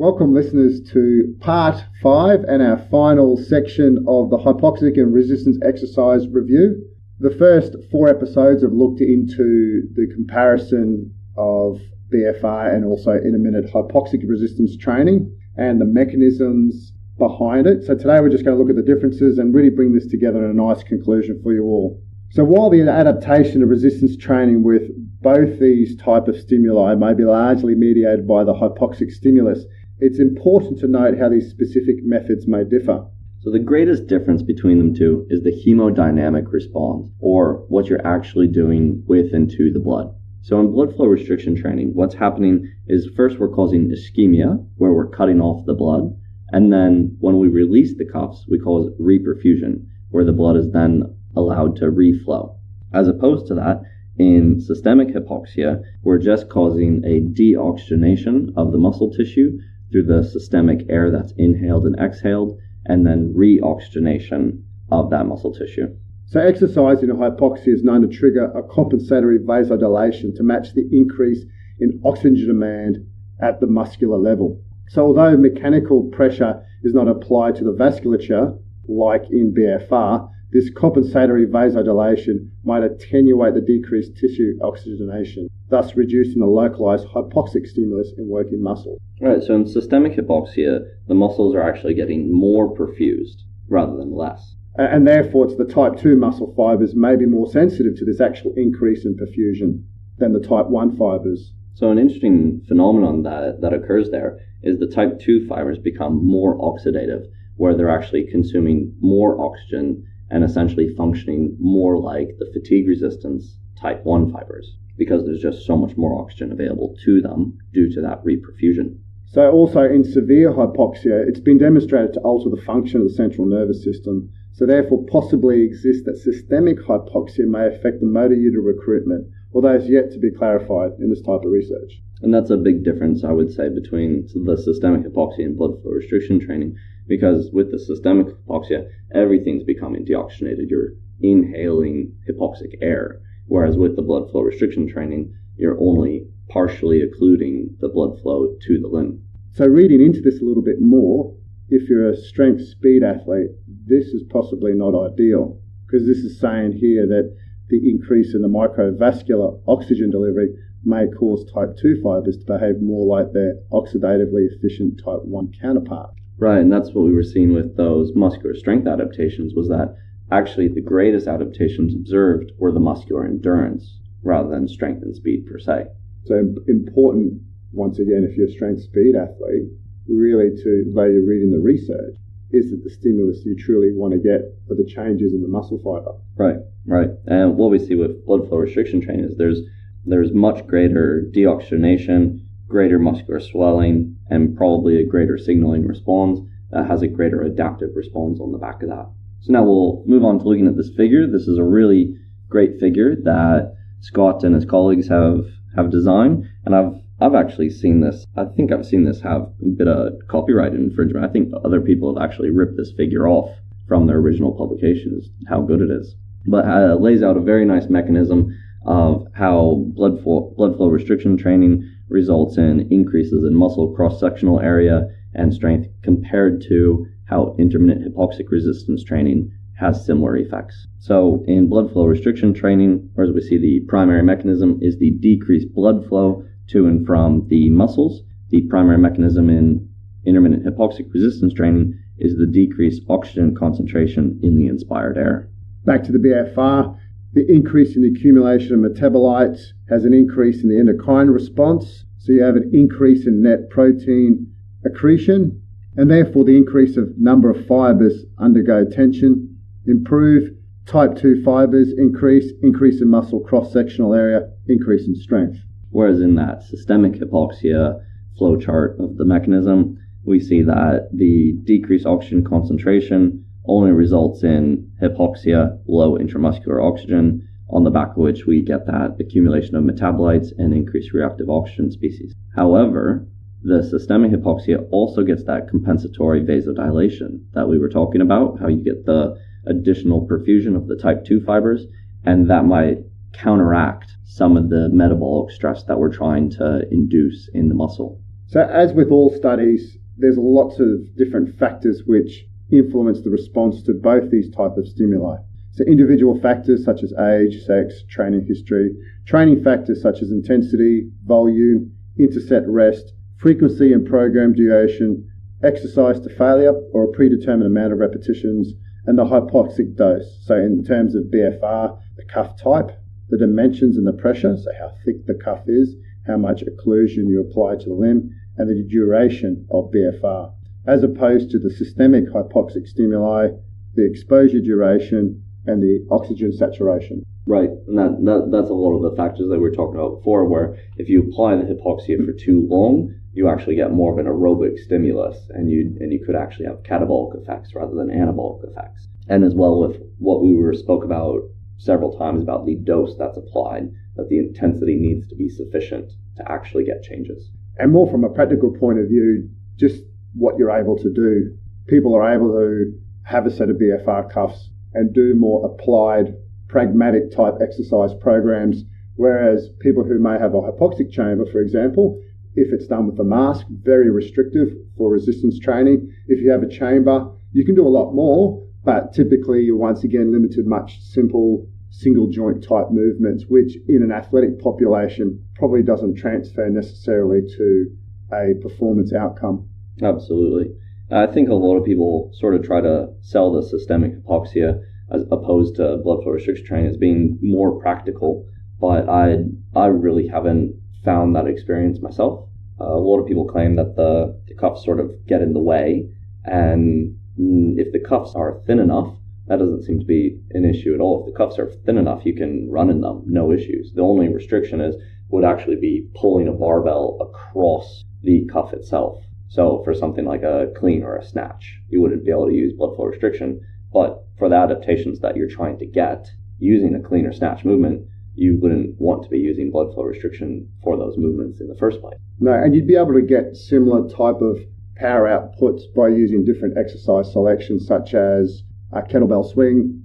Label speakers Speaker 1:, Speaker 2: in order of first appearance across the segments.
Speaker 1: Welcome listeners to part 5 and our final section of the hypoxic and resistance exercise review. The first 4 episodes have looked into the comparison of BFR and also intermittent hypoxic resistance training and the mechanisms behind it. So today we're just going to look at the differences and really bring this together in a nice conclusion for you all. So while the adaptation of resistance training with both these type of stimuli may be largely mediated by the hypoxic stimulus, it's important to note how these specific methods may differ.
Speaker 2: So the greatest difference between them two is the hemodynamic response, or what you're actually doing with and to the blood. So in blood flow restriction training, what's happening is first we're causing ischemia, where we're cutting off the blood, and then when we release the cuffs, we call it reperfusion, where the blood is then allowed to reflow. As opposed to that, in systemic hypoxia, we're just causing a deoxygenation of the muscle tissue through the systemic air that's inhaled and exhaled, and then reoxygenation of that muscle tissue.
Speaker 1: So exercise in hypoxia is known to trigger a compensatory vasodilation to match the increase in oxygen demand at the muscular level. So although mechanical pressure is not applied to the vasculature, like in BFR, this compensatory vasodilation might attenuate the decreased tissue oxygenation, thus reducing the localized hypoxic stimulus in working muscle.
Speaker 2: Right, so in systemic hypoxia, the muscles are actually getting more perfused rather than less.
Speaker 1: And therefore, it's the type 2 muscle fibers may be more sensitive to this actual increase in perfusion than the type 1 fibers.
Speaker 2: So an interesting phenomenon that occurs there is the type 2 fibers become more oxidative, where they're actually consuming more oxygen and essentially functioning more like the fatigue resistance type 1 fibers, because there's just so much more oxygen available to them due to that reperfusion.
Speaker 1: So also in severe hypoxia, it's been demonstrated to alter the function of the central nervous system, so therefore possibly exists that systemic hypoxia may affect the motor neuron recruitment, although it's yet to be clarified in this type of research.
Speaker 2: And that's a big difference, I would say, between the systemic hypoxia and blood flow restriction training, because with the systemic hypoxia, everything's becoming deoxygenated. You're inhaling hypoxic air, whereas with the blood flow restriction training, you're only partially occluding the blood flow to the limb.
Speaker 1: So reading into this a little bit more, if you're a strength speed athlete, this is possibly not ideal, because this is saying here that the increase in the microvascular oxygen delivery may cause type 2 fibers to behave more like their oxidatively efficient type 1 counterpart.
Speaker 2: Right, and that's what we were seeing with those muscular strength adaptations, was that actually the greatest adaptations observed were the muscular endurance rather than strength and speed per se.
Speaker 1: So important, once again, if you're a strength speed athlete, really to, though you're reading the research, is that the stimulus you truly want to get for the changes in the muscle fiber.
Speaker 2: Right. And what we see with blood flow restriction training is there's much greater deoxygenation, greater muscular swelling, and probably a greater signaling response that has a greater adaptive response on the back of that. So now we'll move on to looking at this figure. This is a really great figure that Scott and his colleagues have designed, and I've actually seen this. I think I've seen this have a bit of copyright infringement. I think other people have actually ripped this figure off from their original publications, how good it is. But it lays out a very nice mechanism of how blood flow restriction training results in increases in muscle cross-sectional area and strength compared to how intermittent hypoxic resistance training has similar effects. So in blood flow restriction training, whereas we see the primary mechanism is the decreased blood flow to and from the muscles, the primary mechanism in intermittent hypoxic resistance training is the decreased oxygen concentration in the inspired air.
Speaker 1: Back to the BFR, the increase in the accumulation of metabolites has an increase in the endocrine response, so you have an increase in net protein accretion, and therefore the increase of number of fibers undergo tension, improve, type 2 fibers increase in muscle cross-sectional area, increase in strength.
Speaker 2: Whereas in that systemic hypoxia flow chart of the mechanism, we see that the decreased oxygen concentration only results in hypoxia, low intramuscular oxygen, on the back of which we get that accumulation of metabolites and increased reactive oxygen species. However, the systemic hypoxia also gets that compensatory vasodilation that we were talking about, how you get the additional perfusion of the type 2 fibers, and that might counteract some of the metabolic stress that we're trying to induce in the muscle.
Speaker 1: So as with all studies, there's lots of different factors which influence the response to both these type of stimuli. So individual factors such as age, sex, training history, training factors such as intensity, volume, interset rest, frequency and program duration, exercise to failure or a predetermined amount of repetitions, and the hypoxic dose. So in terms of BFR, the cuff type, the dimensions and the pressure, so how thick the cuff is, how much occlusion you apply to the limb, and the duration of BFR, as opposed to the systemic hypoxic stimuli, the exposure duration, and the oxygen saturation.
Speaker 2: Right, and that's a lot of the factors that we were talking about before, where if you apply the hypoxia for too long, you actually get more of an aerobic stimulus, and you could actually have catabolic effects rather than anabolic effects. And as well with what we spoke about several times about the dose that's applied, that the intensity needs to be sufficient to actually get changes.
Speaker 1: And more from a practical point of view, just what you're able to do. People are able to have a set of BFR cuffs and do more applied, pragmatic type exercise programs, whereas people who may have a hypoxic chamber, for example, if it's done with a mask, very restrictive for resistance training. If you have a chamber, you can do a lot more, but typically you're once again limited to much simple single joint type movements, which in an athletic population probably doesn't transfer necessarily to a performance outcome.
Speaker 2: Absolutely. I think a lot of people sort of try to sell the systemic hypoxia as opposed to blood flow restriction training as being more practical, but I really haven't found that experience myself. A lot of people claim that the cuffs sort of get in the way, and if the cuffs are thin enough, that doesn't seem to be an issue at all. If the cuffs are thin enough, you can run in them, no issues. The only restriction would actually be pulling a barbell across the cuff itself. So for something like a clean or a snatch, you wouldn't be able to use blood flow restriction. But for the adaptations that you're trying to get using a clean or snatch movement, you wouldn't want to be using blood flow restriction for those movements in the first place.
Speaker 1: No, and you'd be able to get similar type of power outputs by using different exercise selections such as kettlebell swing,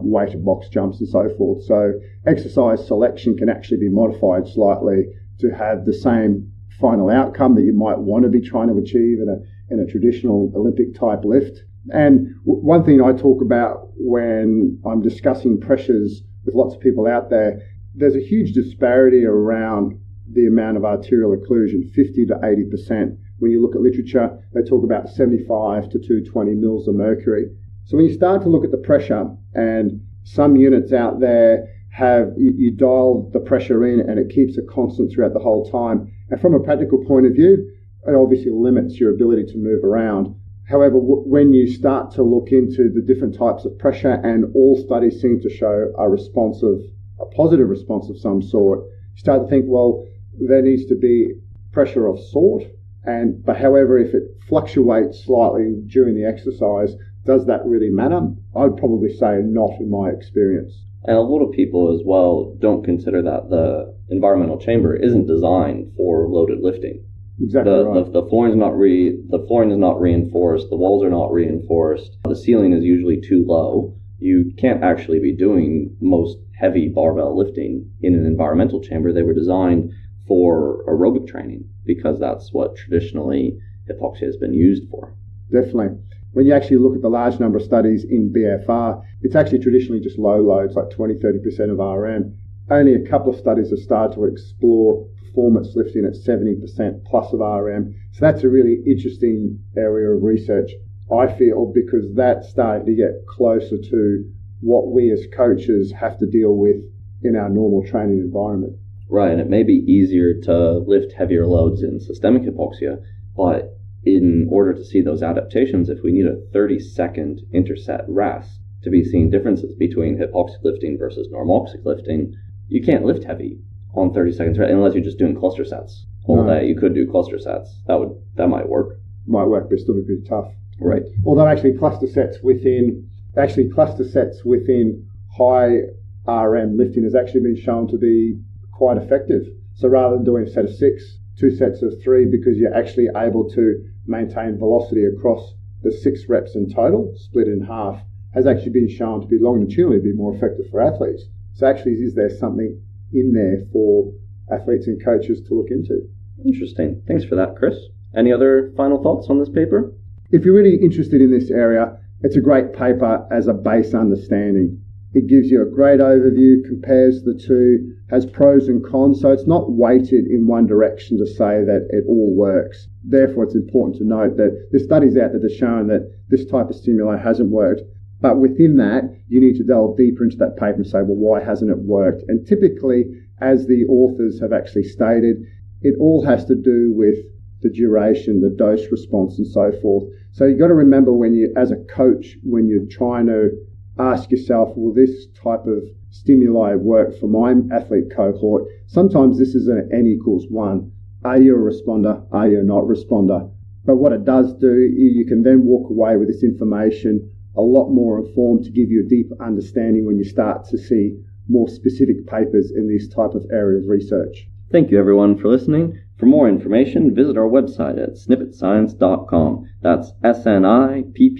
Speaker 1: weighted box jumps and so forth. So exercise selection can actually be modified slightly to have the same final outcome that you might want to be trying to achieve in a traditional Olympic type lift. And one thing I talk about when I'm discussing pressures with lots of people out there, there's a huge disparity around the amount of arterial occlusion, 50 to 80%. When you look at literature, they talk about 75 to 220 mils of mercury. So when you start to look at the pressure, and some units out there you dial the pressure in and it keeps it constant throughout the whole time. And from a practical point of view, it obviously limits your ability to move around. However, when you start to look into the different types of pressure, and all studies seem to show a positive response of some sort, you start to think, well, there needs to be pressure of sort. But however, if it fluctuates slightly during the exercise, does that really matter? I'd probably say not in my experience.
Speaker 2: And a lot of people as well don't consider that the environmental chamber isn't designed for loaded lifting.
Speaker 1: Exactly right.
Speaker 2: The flooring is not reinforced. The walls are not reinforced. The ceiling is usually too low. You can't actually be doing most heavy barbell lifting in an environmental chamber. They were designed for aerobic training because that's what traditionally hypoxia has been used for.
Speaker 1: Definitely. When you actually look at the large number of studies in BFR, it's actually traditionally just low loads, like 20-30% of RM. Only a couple of studies have started to explore performance lifting at 70% plus of RM. So that's a really interesting area of research, I feel, because that's starting to get closer to what we as coaches have to deal with in our normal training environment.
Speaker 2: Right, and it may be easier to lift heavier loads in systemic hypoxia, but in order to see those adaptations, if we need a 30-second interset rest to be seeing differences between hypoxic lifting versus normoxic lifting, you can't lift heavy on 30 seconds unless you're just doing cluster sets all day. You could do cluster sets. That might work.
Speaker 1: Might work, but still be pretty tough.
Speaker 2: Right.
Speaker 1: Although actually cluster sets within high RM lifting has actually been shown to be quite effective. So rather than doing a set of 6, 2 sets of 3, because you're actually able to maintain velocity across the 6 reps in total, split in half, has actually been shown to be longitudinally be more effective for athletes. So actually, is there something in there for athletes and coaches to look into?
Speaker 2: Interesting. Thanks for that, Chris. Any other final thoughts on this paper?
Speaker 1: If you're really interested in this area, it's a great paper as a base understanding. It gives you a great overview, compares the two, has pros and cons, so it's not weighted in one direction to say that it all works. Therefore, it's important to note that there's studies out there that are showing that this type of stimuli hasn't worked. But within that, you need to delve deeper into that paper and say, well, why hasn't it worked? And typically, as the authors have actually stated, it all has to do with the duration, the dose response, and so forth. So you've got to remember when you, as a coach, when you're trying to ask yourself, will this type of stimuli work for my athlete cohort? Sometimes this is an N equals 1. Are you a responder? Are you not a responder? But what it does do, you can then walk away with this information a lot more informed to give you a deeper understanding when you start to see more specific papers in this type of area of research.
Speaker 2: Thank you everyone for listening. For more information, visit our website at snippitscience.com. That's SNIPPIT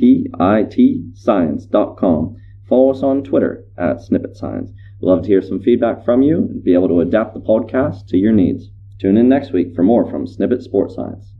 Speaker 2: science.com. Follow us on Twitter at Snippit Science. We'd love to hear some feedback from you and be able to adapt the podcast to your needs. Tune in next week for more from Snippit Sports Science.